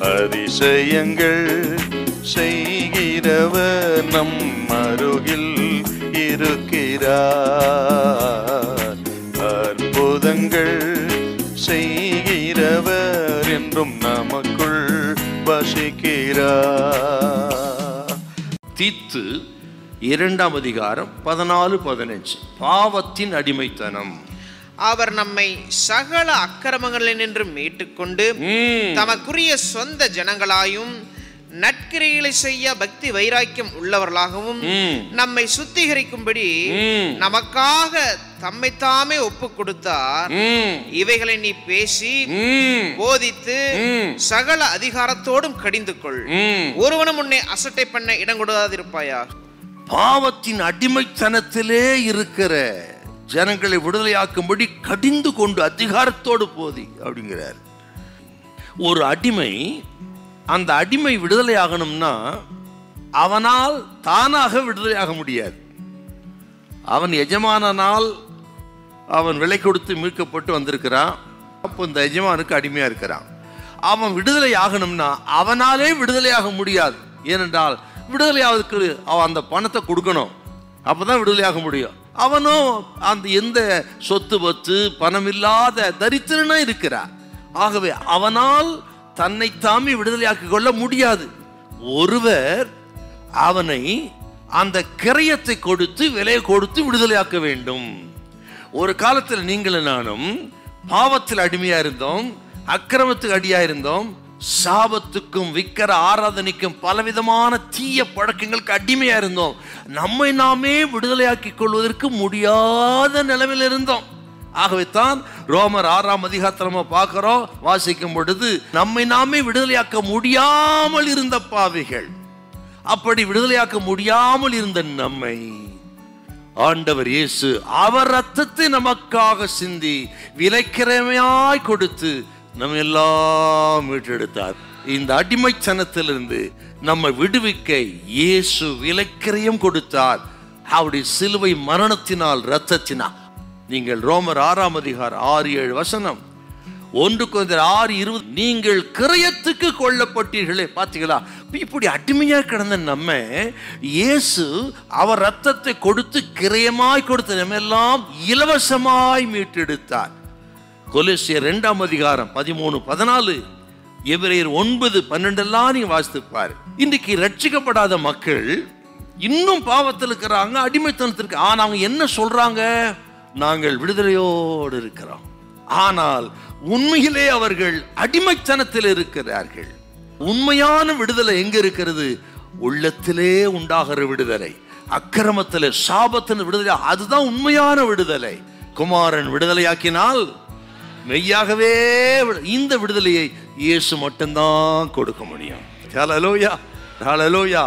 அதிசயங்கள் செய்கிறவர் நம் அருகில் இருக்கிறார். அற்புதங்கள் செய்கிறவர் என்றும் நமக்குள் வசிக்கிறார். தீத்து 2ஆம் அதிகாரம் 14-15. பாவத்தின் அடிமைத்தனம். அவர் நம்மை சகல அக்கிரமங்களினின்று மீட்டுக்கொண்டு தமக்குரிய சொந்த ஜனங்களாயும் நற்கிரியைகளை செய்ய பக்தி வைராக்கியம் உள்ளவர்களாகவும் நம்மை சுத்திகரிக்கும்படி நமக்காக தம்மை தாமே ஒப்பு கொடுத்தார். இவைகளை நீ பேசி போதித்து சகல அதிகாரத்தோடும் கடிந்து கொள். ஒருவனும் உன்னை அசட்டை பண்ண இடம் கொடுக்காதிருப்பாயா. பாவத்தின் அடிமைத்தனத்திலே இருக்கிற ஜனங்களை விடுதலையாக்கும்படி கடிந்து கொண்டு அதிகாரத்தோடு போதி அப்படிங்கிறார். ஒரு அடிமை, அந்த அடிமை விடுதலையாகணும்னா அவனால் தானாக விடுதலையாக முடியாது. அவன் எஜமானால் அவன் விலை கொடுத்து மீட்கப்பட்டு வந்திருக்கிறான். அப்போ இந்த எஜமானுக்கு அடிமையா இருக்கிறான். அவன் விடுதலை ஆகணும்னா அவனாலே விடுதலையாக முடியாது. ஏனென்றால் விடுதலையாவதுக்கு அவன் அந்த பணத்தை கொடுக்கணும், அப்பதான் விடுதலையாக முடியும். அவனும் அந்த எந்த சொத்து பத்து பணம் இல்லாத தரித்திரனா இருக்கிறான். ஆகவே அவனால் தன்னைத்தாமே விடுதலையாக்கிக் கொள்ள முடியாது. ஒருவர் அவனை அந்த கிரயத்தை கொடுத்து விலையை கொடுத்து விடுதலையாக்க வேண்டும். ஒரு காலத்தில் நீங்களும் நானும் பாவத்தில் அடிமையா இருந்தோம், அக்கிரமத்துக்கு அடியா இருந்தோம், சாபத்துக்கும் விக்கிர ஆராதனைக்கும் பலவிதமான தீய பழக்கங்களுக்கு அடிமையா இருந்தோம். நம்மை நாமே விடுதலையாக்கிக் கொள்வதற்கு முடியாத நிலைமையில் இருந்தோம். ஆகவே தான் ரோமர் 6ஆம் அதிகாரத்தில் நம்ம பார்க்கிறோம், வாசிக்கும் பொழுது நம்மை நாமே விடுதலையாக்க முடியாமல் இருந்த பாவிகள். அப்படி விடுதலையாக்க முடியாமல் இருந்த நம்மை ஆண்டவர் இயேசு அவர் ரத்தத்தை நமக்காக சிந்தி விலைக்கிரமையாய் கொடுத்து நம்ம எல்லாம் மீட்டெடுத்தார். இந்த அடிமைத்தனத்திலிருந்து நம்ம விடுவிக்க இயேசு விலைக்கிரயம் கொடுத்தார். அவருடைய சிலுவை மரணத்தினால் ரத்தத்தினால். நீங்கள் ரோமர் 6ஆம் அதிகாரம் 6-7 வசனம், 1 கொரிந்தியர் 6:20, நீங்கள் கிரயத்துக்கு கொல்லப்பட்டீர்களே. பார்த்தீங்களா, இப்படி அடிமையா கிடந்த நம்ம இயேசு அவர் ரத்தத்தை கொடுத்து கிரயமாய் கொடுத்து நம்ம எல்லாம் இலவசமாய் மீட்டெடுத்தார். கொலோசியர் 2ஆம் அதிகாரம் 13-14, எபிரேயர் 9-12 நீங்க வாசித்து பாரு. இன்றைக்கு ரட்சிக்கப்படாத மக்கள் இன்னும் பாவத்தில் இருக்கிறாங்க, அடிமைத்தனத்திற்கு. ஆனா அவங்க என்ன சொல்றாங்க? நாங்கள் விடுதலையோடு இருக்கிறோம். ஆனால் உண்மையிலே அவர்கள் அடிமைத்தனத்தில் இருக்கிறார்கள். உண்மையான விடுதலை எங்க இருக்கிறது? உள்ளத்திலே உண்டாகிற விடுதலை, அக்கிரமத்திலே சாபத்தின் விடுதலை, அதுதான் உண்மையான விடுதலை. குமாரன் விடுதலையாக்கினால் மெய்யாகவே இந்த விடுதலையை இயேசு மட்டும்தான் கொடுக்க முடியும். ஹல்லேலூயா, ஹல்லேலூயா.